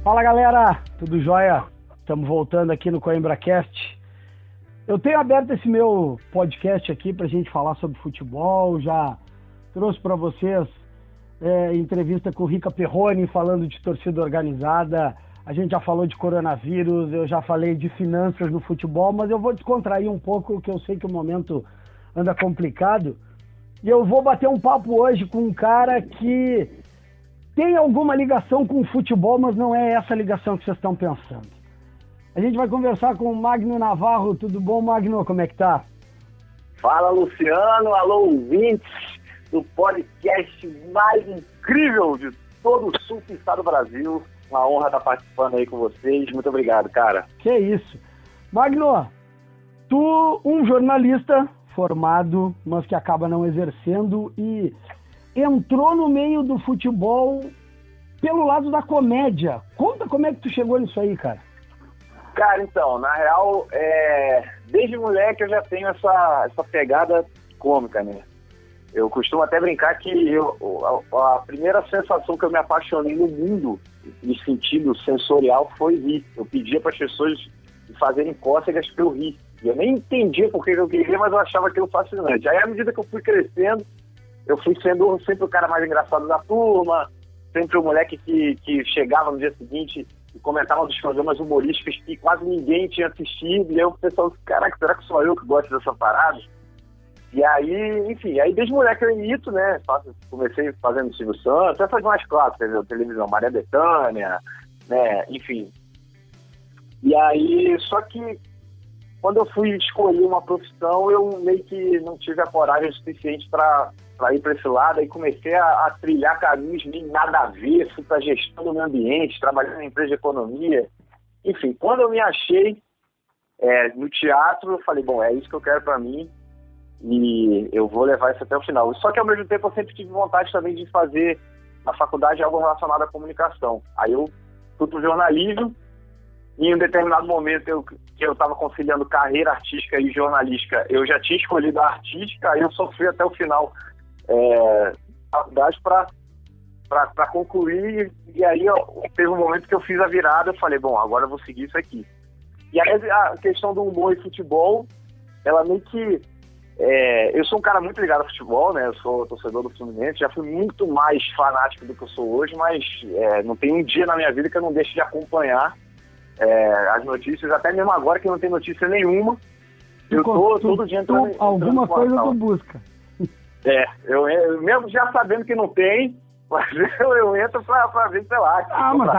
Fala galera, tudo jóia? Estamos voltando aqui no CoimbraCast. Eu tenho aberto esse meu podcast aqui para a gente falar sobre futebol. Já trouxe para vocês entrevista com o Rica Perrone falando de torcida organizada. A gente já falou de coronavírus, eu já falei de finanças no futebol, mas eu vou descontrair um pouco, que eu sei que o momento anda complicado. E eu vou bater um papo hoje com um cara que tem alguma ligação com o futebol, mas não é essa ligação que vocês estão pensando. A gente vai conversar com o Magno Navarro. Tudo bom, Magno? Como é que tá? Fala, Luciano. Alô, ouvintes do podcast mais incrível de todo o sul do estado do Brasil. Uma honra estar participando aí com vocês. Muito obrigado, cara. Que isso. Magno, tu, um jornalista formado, mas que acaba não exercendo e entrou no meio do futebol pelo lado da comédia. Conta como é que tu chegou nisso aí, cara. Cara, então, na real, desde moleque eu já tenho essa pegada cômica, né? Eu costumo até brincar que a primeira sensação que eu me apaixonei no mundo, no sentido sensorial, foi rir. Eu pedia para as pessoas fazerem cócegas para eu rir. E eu nem entendia por que eu queria, mas eu achava aquilo fascinante. Aí, à medida que eu fui crescendo, eu fui sendo sempre o cara mais engraçado da turma, sempre o moleque que chegava no dia seguinte e comentava dos programas humorísticos que quase ninguém tinha assistido. E aí o pessoal disse, caraca, será que sou eu que gosto dessa parada? E aí, enfim, desde moleque eu imito, né? Comecei fazendo Silvio Santos, essas mais clássicas, né? Televisão, Maria Bethânia, né? Enfim. E aí, só que quando eu fui escolher uma profissão, eu meio que não tive a coragem suficiente para ir para esse lado, aí comecei a trilhar caminhos nem nada a ver, fui para gestão do meio ambiente, trabalhando na empresa de economia. Enfim, quando eu me achei no teatro, eu falei, bom, é isso que eu quero para mim e eu vou levar isso até o final. Só que ao mesmo tempo eu sempre tive vontade também de fazer na faculdade algo relacionado à comunicação. Aí eu fui para o jornalismo e em um determinado momento que eu estava conciliando carreira artística e jornalística, eu já tinha escolhido a artística, aí eu sofri até o final faculdade para concluir, e aí teve um momento que eu fiz a virada, eu falei, bom, agora eu vou seguir isso aqui. E aí a questão do humor e futebol, ela meio que... eu sou um cara muito ligado ao futebol, né? Eu sou torcedor do Fluminense, já fui muito mais fanático do que eu sou hoje, mas não tem um dia na minha vida que eu não deixe de acompanhar as notícias, até mesmo agora que não tem notícia nenhuma, eu tô todo dia entrando alguma coisa tu busca. Eu mesmo já sabendo que não tem, mas eu entro pra ver, sei lá. Mas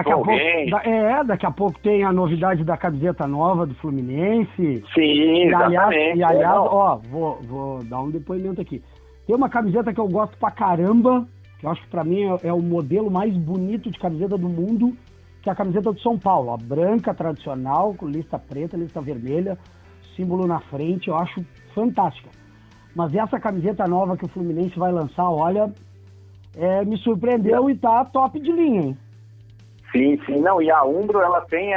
daqui a pouco tem a novidade da camiseta nova do Fluminense. Sim, exatamente. E aliás, vou dar um depoimento aqui. Tem uma camiseta que eu gosto pra caramba, que eu acho que pra mim é o modelo mais bonito de camiseta do mundo, que é a camiseta do São Paulo, a branca tradicional, com lista preta, lista vermelha, símbolo na frente, eu acho fantástica. Mas essa camiseta nova que o Fluminense vai lançar, olha, me surpreendeu e tá top de linha, hein? Sim, não, e a Umbro, ela tem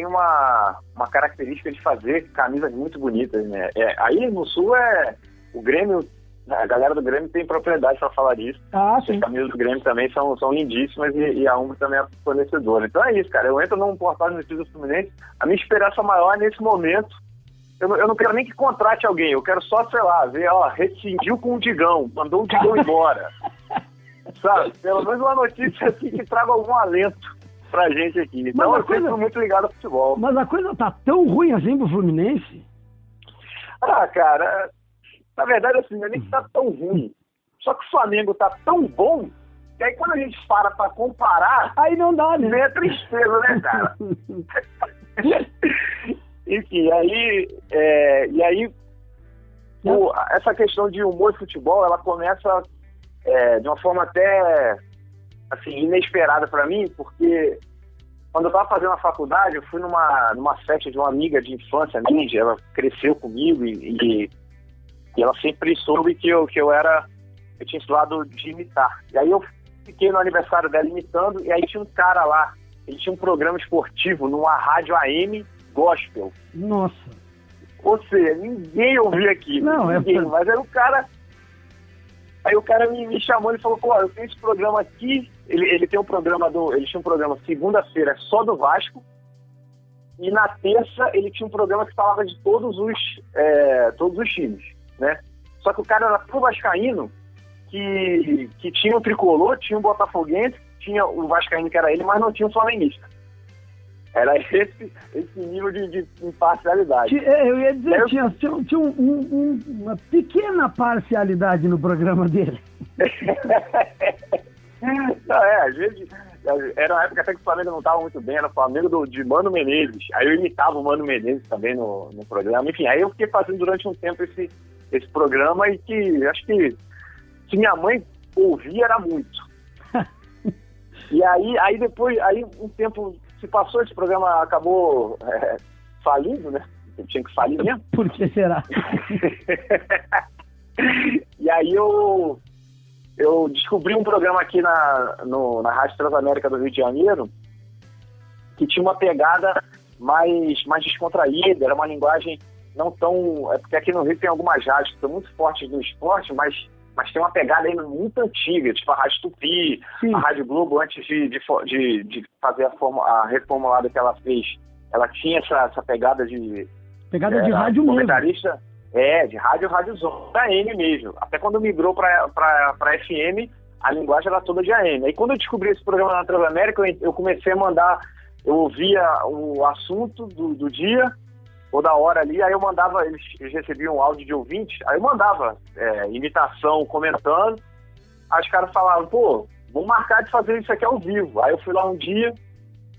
uma característica de fazer camisas muito bonitas, né? Aí no Sul o Grêmio, a galera do Grêmio tem propriedade para falar disso. Sim. As camisas do Grêmio também são lindíssimas e a Umbro também é fornecedora. Então é isso, cara, eu entro num portal de notícias do Fluminense, a minha esperança maior nesse momento, eu não quero nem que contrate alguém, eu quero só, sei lá, ver, rescindiu com o Digão, mandou o Digão embora. Sabe? Pelo menos uma notícia assim que traga algum alento pra gente aqui. Então eu sempre tô muito ligado ao futebol. Mas a coisa tá tão ruim assim pro Fluminense? Cara, na verdade assim, não é nem que tá tão ruim. Só que o Flamengo tá tão bom que aí quando a gente para pra comparar, aí não dá, né? Vem a tristeza, né, cara? Enfim, essa questão de humor e futebol, ela começa de uma forma até assim, inesperada para mim, porque quando eu estava fazendo a faculdade, eu fui numa festa de uma amiga de infância minha, ela cresceu comigo e ela sempre soube que eu tinha esse lado de imitar. E aí eu fiquei no aniversário dela imitando, e aí tinha um cara lá, ele tinha um programa esportivo numa rádio AM gospel. Nossa. Ou seja, ninguém ouvia aquilo. Não, ninguém, mas era um cara Aí o cara me chamou e falou, pô, eu tenho esse programa aqui, ele tinha um programa segunda-feira só do Vasco, e na terça ele tinha um programa que falava de todos os times, né? Só que o cara era pro vascaíno, que tinha o tricolor, tinha o botafoguense, tinha o vascaíno que era ele, mas não tinha o flamenguista. Era esse nível de imparcialidade. Eu ia dizer, tinha uma pequena parcialidade no programa dele. Não, às vezes, era uma época até que o Flamengo não estava muito bem, era o Flamengo de Mano Menezes. Aí eu imitava o Mano Menezes também no programa. Enfim, aí eu fiquei fazendo durante um tempo esse programa e que acho que se minha mãe ouvia era muito. E aí depois, um tempo se passou, esse programa acabou falindo, né? Eu tinha que falir mesmo. Por que será? E aí eu descobri um programa aqui na Rádio Transamérica do Rio de Janeiro que tinha uma pegada mais descontraída, era uma linguagem não tão... É porque aqui no Rio tem algumas rádios que são muito fortes no esporte, mas tem uma pegada ainda muito antiga, tipo a Rádio Tupi, sim, a Rádio Globo, antes de fazer a reformulada que ela fez, ela tinha essa pegada de... Pegada de rádio mesmo. Comentarista, de rádio zona, da AM mesmo. Até quando migrou para FM, a linguagem era toda de AM. Aí quando eu descobri esse programa na Transamérica, eu comecei a mandar, eu ouvia o assunto do dia, ou da hora ali, aí eu mandava, eles recebiam um áudio de ouvinte, aí eu mandava imitação, comentando, aí os caras falavam, pô, vamos marcar de fazer isso aqui ao vivo. Aí eu fui lá um dia,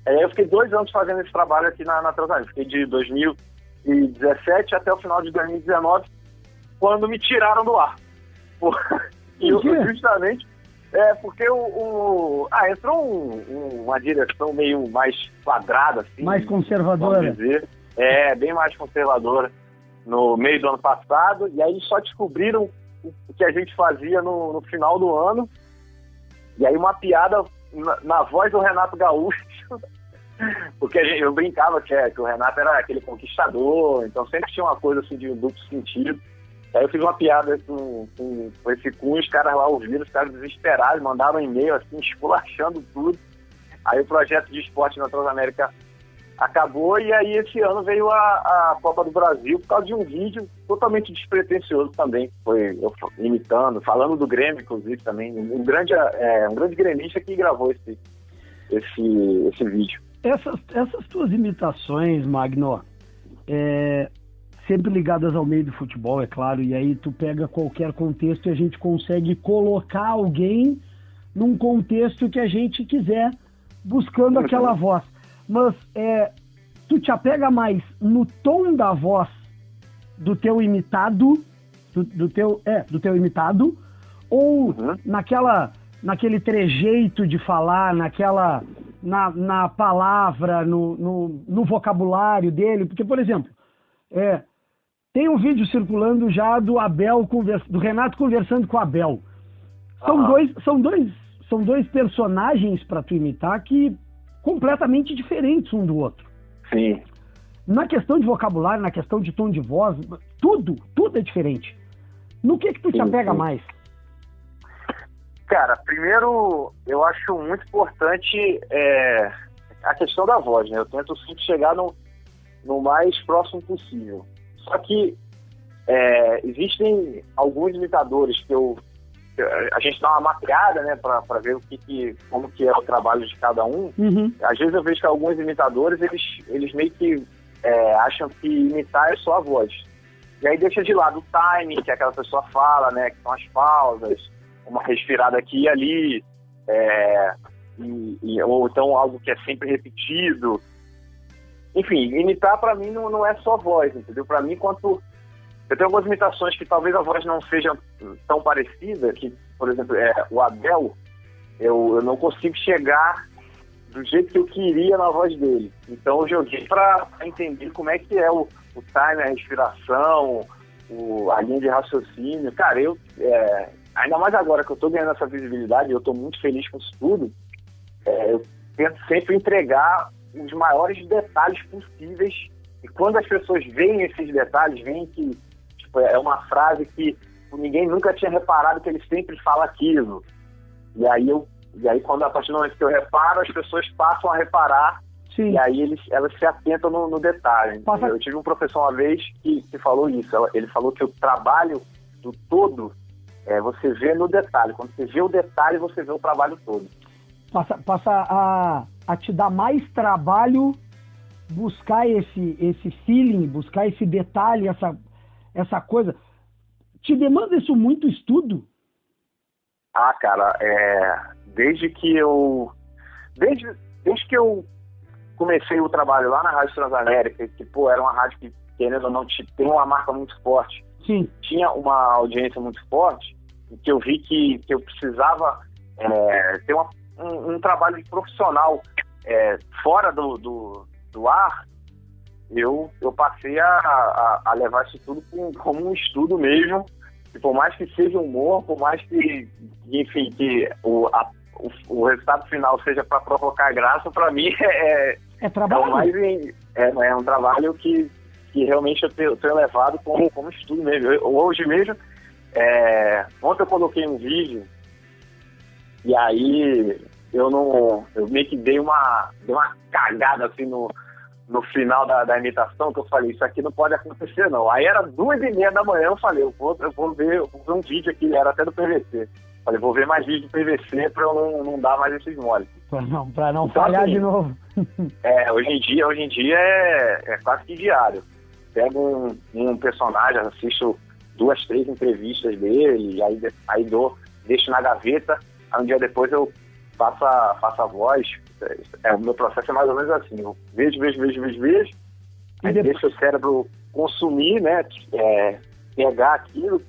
aí eu fiquei 2 anos fazendo esse trabalho aqui na Transamérica, fiquei de 2017 até o final de 2019, quando me tiraram do ar. E justamente porque entrou uma direção meio mais quadrada, assim, mais conservadora. Vamos dizer. Bem mais conservadora no meio do ano passado, e aí eles só descobriram o que a gente fazia no final do ano, e aí uma piada na voz do Renato Gaúcho, porque eu brincava que o Renato era aquele conquistador, então sempre tinha uma coisa assim de um duplo sentido. Aí eu fiz uma piada com esse cunho, os caras lá ouviram, os caras desesperados, mandaram um e-mail assim, esculachando tudo. Aí o projeto de esporte na Transamérica acabou, e aí esse ano veio a Copa do Brasil por causa de um vídeo totalmente despretensioso também, foi eu imitando, falando do Grêmio, inclusive, também, um grande gremista que gravou esse vídeo. Essas tuas imitações, Magno, sempre ligadas ao meio do futebol, é claro, e aí tu pega qualquer contexto e a gente consegue colocar alguém num contexto que a gente quiser, buscando aquela voz. Mas tu te apega mais no tom da voz do teu imitado, do teu imitado, ou naquele trejeito de falar, na palavra, no vocabulário dele? Porque, por exemplo, tem um vídeo circulando já do Renato conversando com o Abel. São dois personagens para tu imitar que completamente diferentes um do outro. Sim. Na questão de vocabulário, na questão de tom de voz, tudo é diferente. No que tu te apega mais? Cara, primeiro, eu acho muito importante a questão da voz, né? Eu tento sempre chegar no mais próximo possível. Só que existem alguns imitadores que a gente dá uma mapeada, né, para ver como que é o trabalho de cada um. Uhum. Às vezes eu vejo que alguns imitadores, eles meio que acham que imitar é só a voz. E aí deixa de lado o timing que aquela pessoa fala, né, que são as pausas, uma respirada aqui e ali, ou então algo que é sempre repetido. Enfim, imitar para mim não é só voz, entendeu? Para mim, eu tenho algumas imitações que talvez a voz não seja tão parecida, que, por exemplo, o Abel, eu não consigo chegar do jeito que eu queria na voz dele. Então eu joguei para entender como é que é o time, a respiração, a linha de raciocínio. Cara, ainda mais agora que eu tô ganhando essa visibilidade, eu tô muito feliz com isso tudo, eu tento sempre entregar os maiores detalhes possíveis, e quando as pessoas veem esses detalhes, veem que é uma frase que ninguém nunca tinha reparado que ele sempre fala aquilo. E aí, quando a partir do momento que eu reparo, as pessoas passam a reparar. Sim. E aí elas se atentam no detalhe. Eu tive um professor uma vez que falou isso. Ele falou que o trabalho do todo você vê no detalhe. Quando você vê o detalhe, você vê o trabalho todo. Passa a te dar mais trabalho buscar esse feeling, buscar esse detalhe, essa coisa. Te demanda isso muito estudo? Ah, cara, desde que eu comecei o trabalho lá na Rádio Transamérica, que, era uma rádio que, querendo ou não, tem uma marca muito forte. Sim. Tinha uma audiência muito forte, e que eu vi que eu precisava ter um trabalho profissional fora do ar. Eu passei a levar isso tudo como um estudo mesmo, e por mais que seja humor, por mais que enfim, que o resultado final seja para provocar graça, para mim é trabalho. É um trabalho que realmente eu tenho levado como estudo mesmo. Hoje mesmo, ontem eu coloquei um vídeo, e aí eu meio que dei uma cagada assim no final da imitação, que eu falei, isso aqui não pode acontecer não. Aí era 2h30 da manhã, eu falei, eu vou ver um vídeo aqui, era até do PVC. Falei, vou ver mais vídeo do PVC pra eu não dar mais esses moles. Pra não então, falhar assim, de novo. Hoje em dia é quase que diário. Pego um personagem, assisto 2, 3 entrevistas dele, aí deixo na gaveta, aí um dia depois eu faço a voz. O meu processo é mais ou menos assim, eu vejo, aí deixo o cérebro consumir, né, pegar aquilo,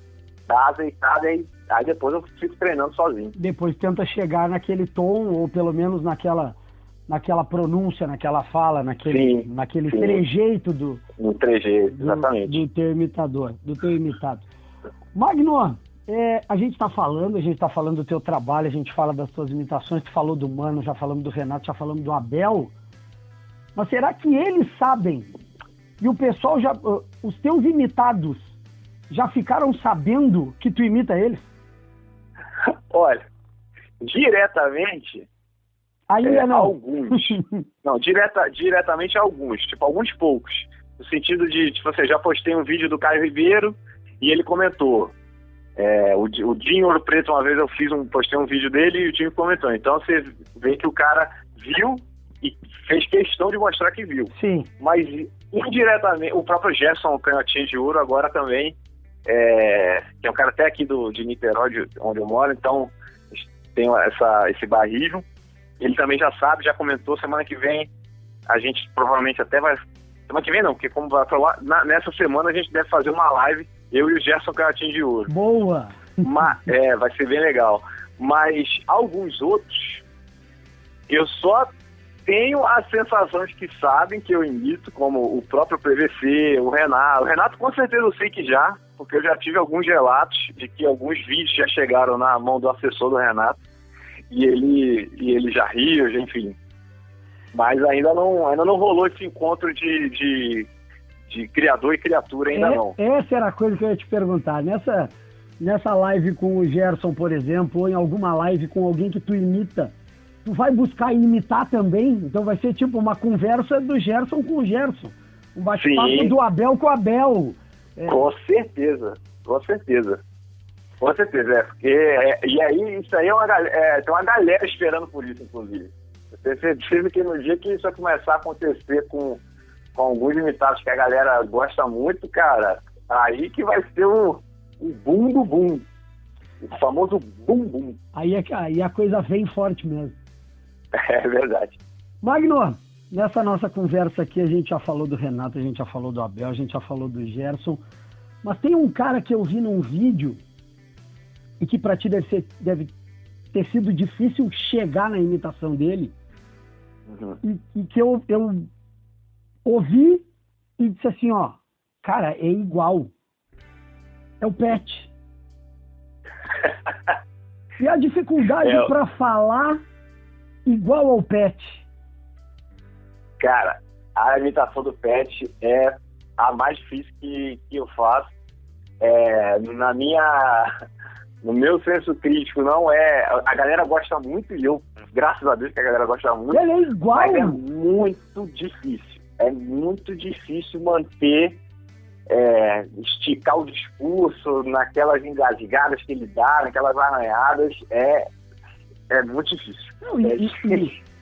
dar azeitada, e aí depois eu fico treinando sozinho. Depois tenta chegar naquele tom, ou pelo menos naquela pronúncia, naquela fala, naquele trejeito no trejeito, exatamente. Do teu imitado. Magno, a gente está falando do teu trabalho, a gente fala das tuas imitações, tu falou do Mano, já falamos do Renato, já falamos do Abel, mas será que eles sabem, e o pessoal os teus imitados já ficaram sabendo que tu imita eles? Olha, diretamente, ainda não. Alguns. Não, diretamente alguns, tipo, alguns poucos, no sentido de, tipo, já postei um vídeo do Caio Ribeiro e ele comentou. O Dinho Ouro Preto, uma vez postei um vídeo dele e o Dinho comentou. Então você vê que o cara viu e fez questão de mostrar que viu. Sim. Mas indiretamente, o próprio Gerson Canhotinha de Ouro agora também, que é um cara até aqui de Niterói, onde eu moro, então tem esse barrismo. Ele também já sabe, já comentou. Semana que vem a gente provavelmente até vai... Semana que vem não, porque como vai falar, nessa semana a gente deve fazer uma live, eu e o Gerson Canhotinha de Ouro. Boa! Vai ser bem legal. Mas alguns outros, eu só tenho a sensação de que sabem que eu imito, como o próprio PVC, o Renato. O Renato com certeza eu sei que já, porque eu já tive alguns relatos de que alguns vídeos já chegaram na mão do assessor do Renato, e ele já riu, enfim. Mas ainda não rolou esse encontro de criador e criatura, ainda não. Essa era a coisa que eu ia te perguntar. Nessa live com o Gerson, por exemplo, ou em alguma live com alguém que tu imita, tu vai buscar imitar também? Então vai ser tipo uma conversa do Gerson com o Gerson. Um bate-papo do Abel com o Abel. Com certeza. Porque e aí isso aí tem uma galera esperando por isso, inclusive. Eu tenho certeza que no dia que isso vai começar a acontecer com alguns imitados que a galera gosta muito, cara, aí que vai ser o boom do boom. O famoso boom boom. Aí a coisa vem forte mesmo. É verdade. Magno, nessa nossa conversa aqui a gente já falou do Renato, a gente já falou do Abel, a gente já falou do Gerson, mas tem um cara que eu vi num vídeo e que pra ti deve ter sido difícil chegar na imitação dele, e que eu ouvi e disse assim, ó, cara, é igual. É o Pet. E a dificuldade pra falar igual ao Pet? Cara, a imitação do Pet é a mais difícil que eu faço. no meu senso crítico, não é... A galera gosta muito, e eu, graças a Deus que a galera gosta muito, ele é igual. Mas é muito difícil. É muito difícil manter, esticar o discurso naquelas engasgadas que ele dá, naquelas arranhadas. É muito difícil. Não,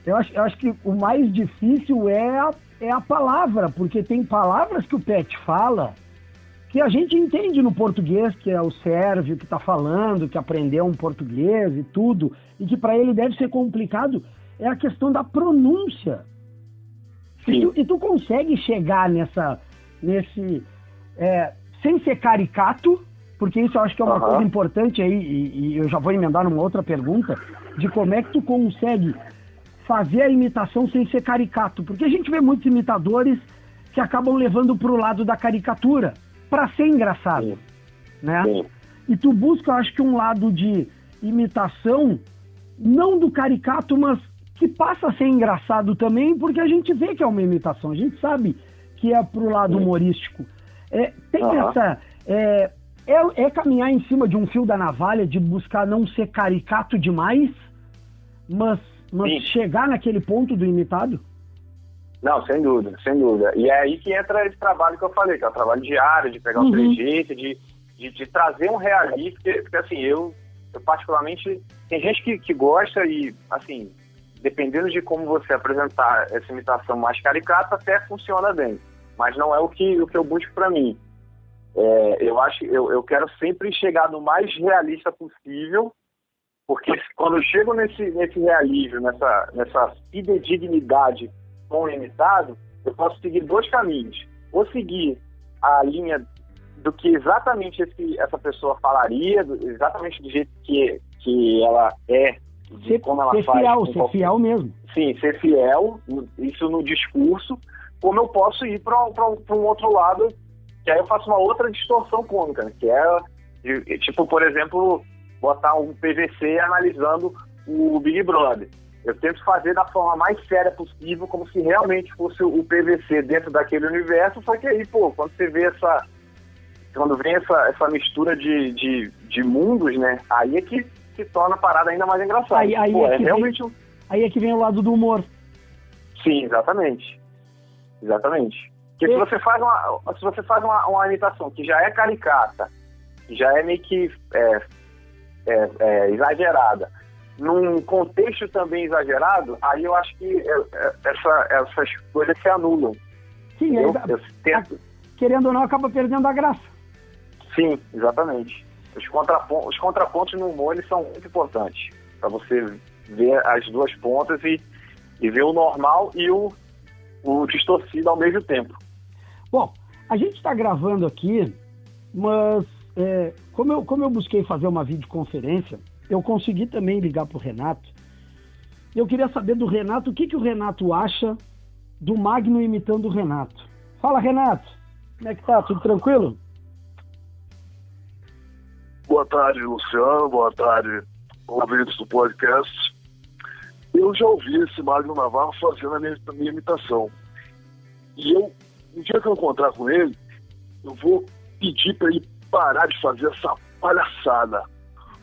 eu acho que o mais difícil é a palavra, porque tem palavras que o Pet fala que a gente entende no português, que é o Sérgio que está falando, que aprendeu um português e tudo, e que para ele deve ser complicado, é a questão da pronúncia. E tu consegue chegar nesse sem ser caricato, porque isso eu acho que é uma coisa importante aí, e eu já vou emendar numa outra pergunta, de como é que tu consegue fazer a imitação sem ser caricato, porque a gente vê muitos imitadores que acabam levando para o lado da caricatura, para ser engraçado, né? Sim. E tu busca, eu acho que um lado de imitação, não do caricato, mas que passa a ser engraçado também, porque a gente vê que é uma imitação, a gente sabe que é pro lado humorístico. Tem essa... É caminhar em cima de um fio da navalha, de buscar não ser caricato demais, mas chegar naquele ponto do imitado? Não, sem dúvida, sem dúvida. E é aí que entra esse trabalho que eu falei, que é o trabalho diário, de pegar um trejeito, de trazer um realismo, porque assim, eu particularmente, tem gente que gosta e, assim, dependendo de como você apresentar essa imitação mais caricata, até funciona bem. Mas não é o que eu busco para mim. Eu quero sempre chegar no mais realista possível, porque quando eu chego nesse realismo, nessa fidedignidade com o imitado, eu posso seguir dois caminhos. Ou seguir a linha do que exatamente essa pessoa falaria, exatamente do jeito que ela é, de como ela faz. Ser fiel mesmo. Sim, ser fiel, isso no discurso, como eu posso ir para um outro lado, que aí eu faço uma outra distorção cômica, né? Que é, tipo, por exemplo, botar um PVC analisando o Big Brother. Eu tento fazer da forma mais séria possível, como se realmente fosse o PVC dentro daquele universo, só que aí, quando você vê quando vem essa mistura de mundos, né, aí é que se torna a parada ainda mais engraçada. Aí é que vem o lado do humor. Sim, exatamente. Porque se você faz uma imitação que já é caricata, que já é meio que exagerada, num contexto também exagerado, aí eu acho que essas coisas se anulam. Sim, querendo ou não, acaba perdendo a graça. Sim, exatamente. Os contrapontos no humor, eles são muito importantes, para você ver as duas pontas e ver o normal e o distorcido ao mesmo tempo. Bom, a gente está gravando aqui, mas como eu busquei fazer uma videoconferência, eu consegui também ligar para o Renato. Eu queria saber do Renato, o que o Renato acha do Magno imitando o Renato. Fala, Renato. Como é que tá? Tudo tranquilo? Boa tarde, Luciano. Boa tarde, ouvintes do podcast. Eu já ouvi esse Magno Navarro fazendo a minha imitação. E no dia que eu encontrar com ele, eu vou pedir para ele parar de fazer essa palhaçada.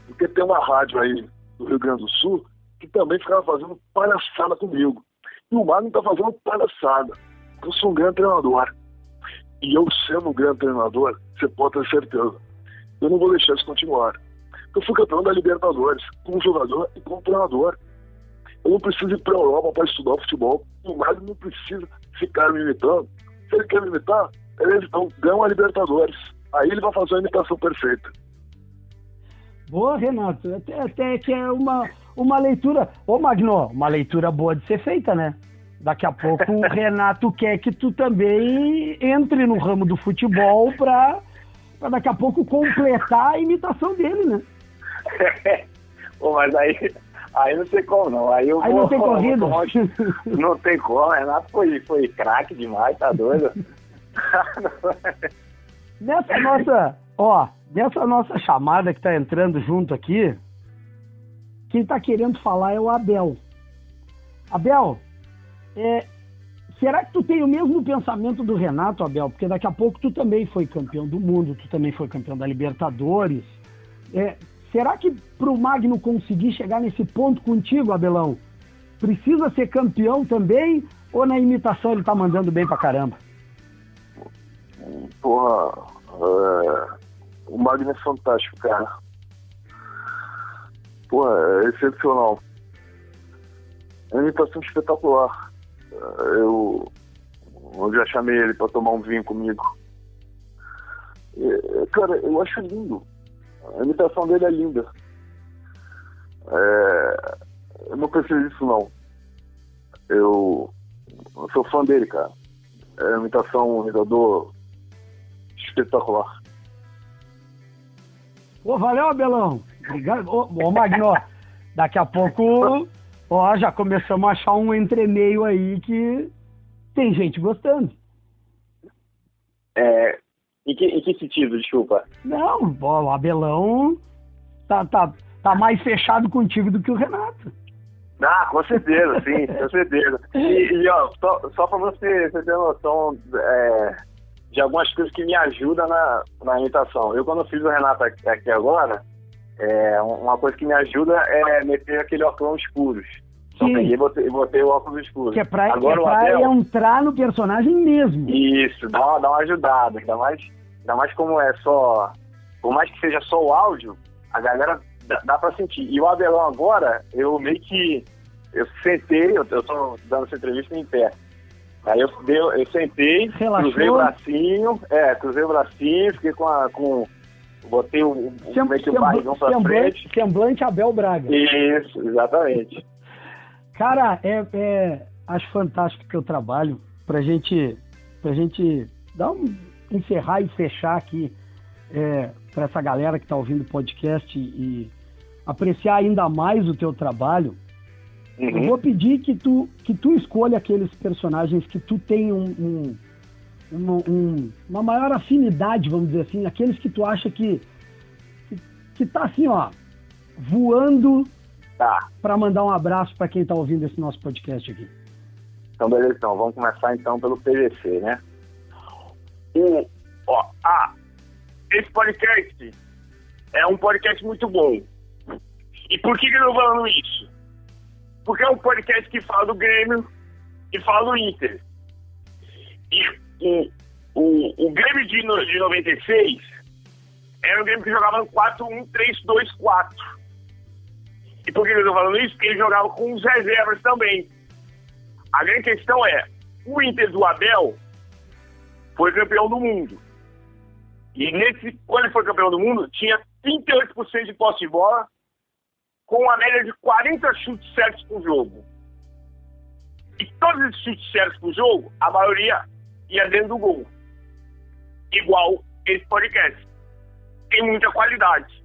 Porque tem uma rádio aí do Rio Grande do Sul que também ficava fazendo palhaçada comigo. E o Magno está fazendo palhaçada. Eu sou um grande treinador. E eu sendo um grande treinador, você pode ter certeza. Eu não vou deixar isso continuar. Eu fui campeão da Libertadores, como jogador e como treinador. Eu não preciso ir para a Europa para estudar futebol. O Magno não precisa ficar me imitando. Se ele quer me imitar, ele então ganha uma Libertadores. Aí ele vai fazer a imitação perfeita. Boa, Renato. Até que é uma leitura... Ô, Magno, uma leitura boa de ser feita, né? Daqui a pouco o Renato quer que tu também entre no ramo do futebol para daqui a pouco completar a imitação dele, né? Mas aí não tem como, não. Aí não tem corrida? Não tem como. Renato foi craque demais, tá doido? Nessa nossa chamada que tá entrando junto aqui, quem tá querendo falar é o Abel. Abel, será que tu tem o mesmo pensamento do Renato, Abel? Porque daqui a pouco tu também foi campeão do mundo, tu também foi campeão da Libertadores. Será que pro Magno conseguir chegar nesse ponto contigo, Abelão, precisa ser campeão também? Ou na imitação ele tá mandando bem pra caramba? Porra, o Magno é fantástico, cara. Porra, é excepcional. É uma imitação espetacular. Eu já chamei ele pra tomar um vinho comigo. Cara, eu acho lindo. A imitação dele é linda. Eu não preciso disso, não. Eu sou fã dele, cara. É uma imitação, um imitador espetacular. Valeu, Abelão. Obrigado. Ô, Magno, daqui a pouco, já começamos a achar um entremeio aí que tem gente gostando. Em que sentido, desculpa? Não, o Abelão tá mais fechado contigo do que o Renato. Ah, com certeza, sim, com certeza. E ó, só pra você ter noção de algumas coisas que me ajudam na imitação. Eu, quando fiz o Renato aqui agora, uma coisa que me ajuda é meter aquele óculos escuros. Só peguei e botei o óculos escuros. Que é pra Abel entrar no personagem mesmo. Isso, dá uma ajudada. Ainda mais como é só... Por mais que seja só o áudio, a galera dá pra sentir. E o Abelão agora, eu meio que... Eu sentei, eu tô dando essa entrevista em pé. Aí eu sentei, relaxou. Cruzei o bracinho, fiquei botei o barrigão pra frente. Semblante Abel Braga. Isso, exatamente. Cara, acho fantástico o teu trabalho. Pra gente encerrar e fechar aqui pra essa galera que tá ouvindo o podcast e apreciar ainda mais o teu trabalho. Uhum. Eu vou pedir que tu escolha aqueles personagens que tu tem uma maior afinidade, vamos dizer assim, aqueles que tu acha que tá assim, ó, voando para mandar um abraço para quem tá ouvindo esse nosso podcast aqui. Então, beleza, então, vamos começar então pelo PVC, né? Esse podcast é um podcast muito bom. E por que eu tô falando isso? Porque é um podcast que fala do Grêmio e fala do Inter. E o Grêmio de 96 era um Grêmio que jogava no 4-1-3-2-4. E por que eu estou falando isso? Porque ele jogava com os reservas também. A grande questão é, o Inter do Abel foi campeão do mundo. E quando ele foi campeão do mundo, tinha 38% de posse de bola, com uma média de 40 chutes certos por jogo. E todos esses chutes certos por jogo, a maioria ia dentro do gol. Igual esse podcast. Tem muita qualidade.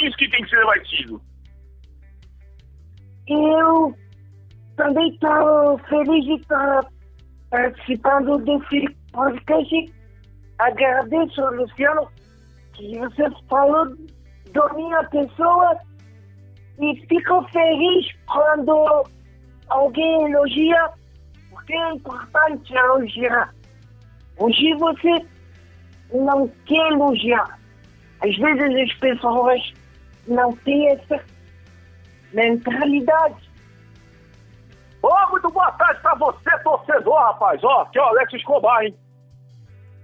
Isso que tem que ser debatido. Eu também estou feliz de estar participando desse podcast. Agradeço, Luciano, que você falou da minha pessoa. E fico feliz quando alguém elogia, porque é importante elogiar. Hoje você não quer elogiar. Às vezes as pessoas não têm essa mentalidade. Muito boa tarde pra você, torcedor, rapaz. Aqui é o Alex Escobar, hein?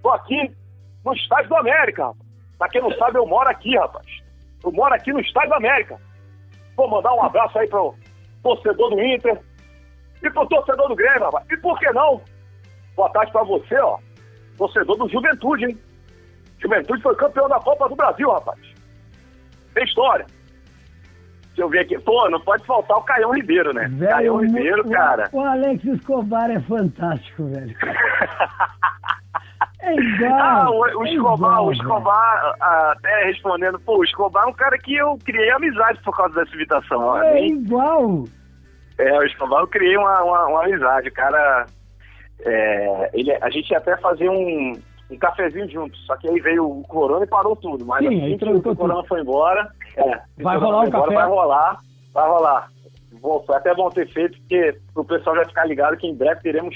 Tô aqui no Estádio do América. Pra quem não sabe, eu moro aqui, rapaz. Eu moro aqui no Estádio do América. Vou mandar um abraço aí pro torcedor do Inter e pro torcedor do Grêmio, rapaz. E por que não? Boa tarde pra você, torcedor do Juventude, hein? Juventude foi campeão da Copa do Brasil, rapaz. Tem história. Deixa eu ver aqui. Não pode faltar o Caião Ribeiro, né? Velho, Caião Ribeiro, cara. O Alex Escobar é fantástico, velho. É igual. O Escobar, até respondendo, o Escobar é um cara que eu criei amizade por causa dessa invitação. Igual. O Escobar eu criei uma amizade, o cara. A gente ia até fazer um cafezinho junto, só que aí veio o Corona e parou tudo. Mas sim, assim que o Corona foi embora. Vai rolar o café? Vai rolar. Foi até bom ter feito, porque o pessoal já ficar ligado que em breve teremos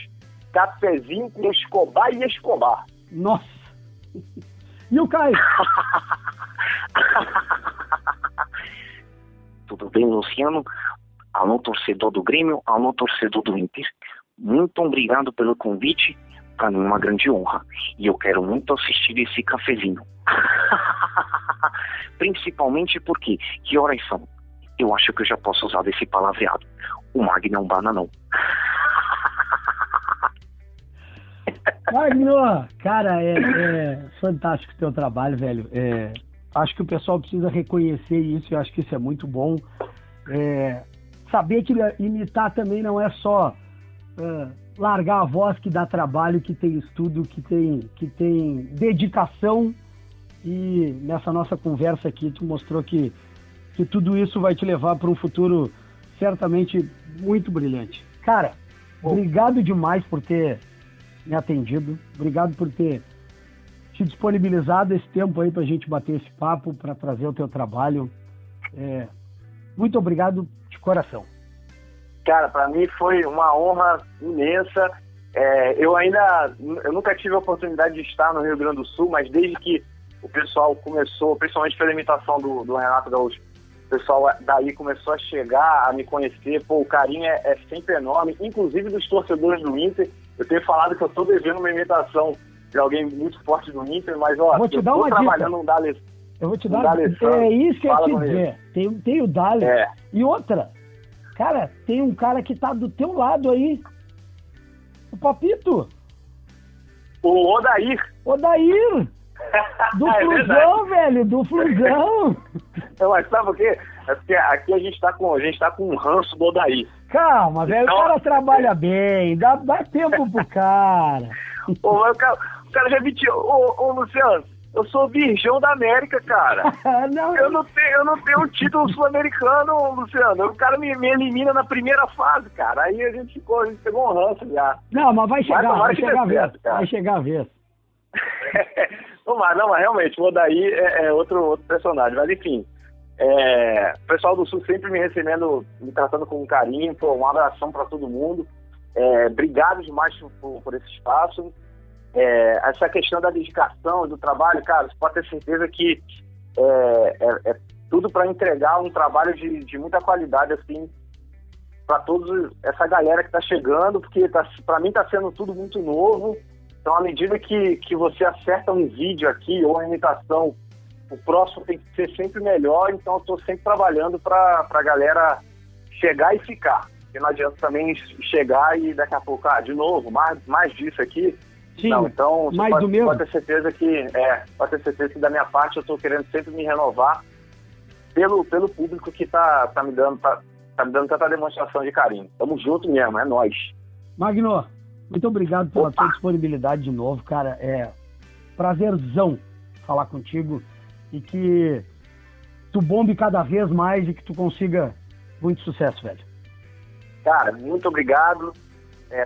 cafezinho com Escobar e Escobar. Nossa! E o Caio? Tudo bem, Luciano? Alô, torcedor do Grêmio, alô, torcedor do Inter. Muito obrigado pelo convite. Para mim é uma grande honra. E eu quero muito assistir esse cafezinho. Principalmente porque, que horas são? Eu acho que eu já posso usar desse palavreado. O Magno é um bananão. Magno, cara, é fantástico o teu trabalho, velho. Acho que o pessoal precisa reconhecer isso, eu acho que isso é muito bom. Saber que imitar também não é só largar a voz, que dá trabalho, que tem estudo, que tem dedicação. E nessa nossa conversa aqui, tu mostrou que tudo isso vai te levar para um futuro certamente muito brilhante. Cara, obrigado demais por ter me atendido. Obrigado por ter te disponibilizado esse tempo aí pra gente bater esse papo, para trazer o teu trabalho. Muito obrigado de coração. Cara, para mim foi uma honra imensa. Eu nunca tive a oportunidade de estar no Rio Grande do Sul, mas desde que o pessoal começou, principalmente pela imitação do Renato Gaúcho, o pessoal daí começou a chegar, a me conhecer. Pô, o carinho é sempre enorme, inclusive dos torcedores do Inter. Eu tenho falado que eu tô devendo uma imitação de alguém muito forte do Inter, mas ó, vou te dar uma trabalhando dica. Eu vou te dar. É isso que eu ia te dizer. Tem o Dali. E outra, cara, tem um cara que tá do teu lado aí. O Papito. O Odair. Do Flusão, velho, do Flusão. Então, mas sabe o quê? É porque aqui a gente tá com um ranço do Odair. Calma, velho, então, o cara trabalha bem, dá tempo pro cara. O cara já me tirou. Ô, Luciano, eu sou virgão da América, cara. Não. Eu não tenho um título sul-americano, Luciano. O cara me elimina na primeira fase, cara. Aí a gente pegou um ranço já. Não, mas vai chegar a vez. Não, mas realmente, o Odair é outro personagem. Mas enfim, o pessoal do Sul sempre me recebendo, me tratando com carinho. Pô, um abração para todo mundo. Obrigado demais por esse espaço. Essa questão da dedicação, do trabalho, cara, você pode ter certeza que é tudo para entregar um trabalho de muita qualidade, assim, para toda essa galera que está chegando, porque para mim está sendo tudo muito novo. Então, à medida que você acerta um vídeo aqui ou uma imitação, o próximo tem que ser sempre melhor. Então, eu estou sempre trabalhando para a galera chegar e ficar. Porque não adianta também chegar e daqui a pouco, de novo, mais disso aqui. Sim, não, então mais pode, do mesmo. Pode ter certeza que da minha parte eu estou querendo sempre me renovar pelo público que tá me dando tanta demonstração de carinho. Tamo junto mesmo, é nóis. Magno, muito obrigado pela tua disponibilidade de novo, cara. Prazerzão falar contigo e que tu bombe cada vez mais e que tu consiga muito sucesso, velho. Cara, muito obrigado.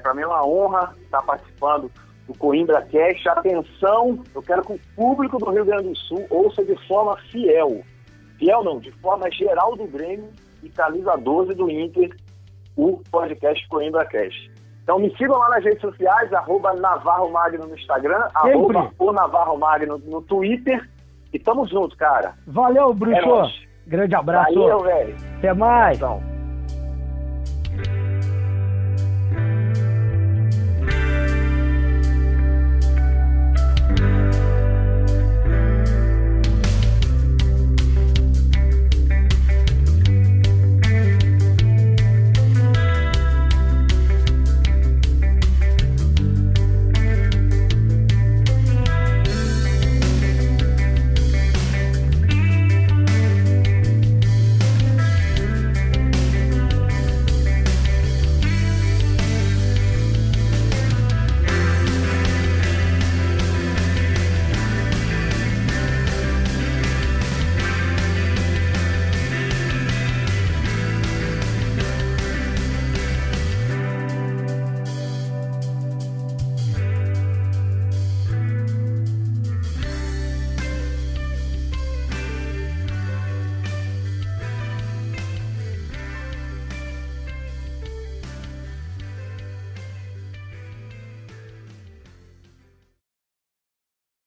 Para mim é uma honra estar participando do Coimbra Cast. Atenção, eu quero que o público do Rio Grande do Sul ouça de forma fiel não, de forma geral do Grêmio e camisa 12 do Inter, o podcast Coimbra Cast. Então me sigam lá nas redes sociais, @NavarroMagno no Instagram, @ONavarroMagno no Twitter, e tamo junto, cara. Valeu, Bruxo. Grande abraço. Valeu, velho. Até mais. Então.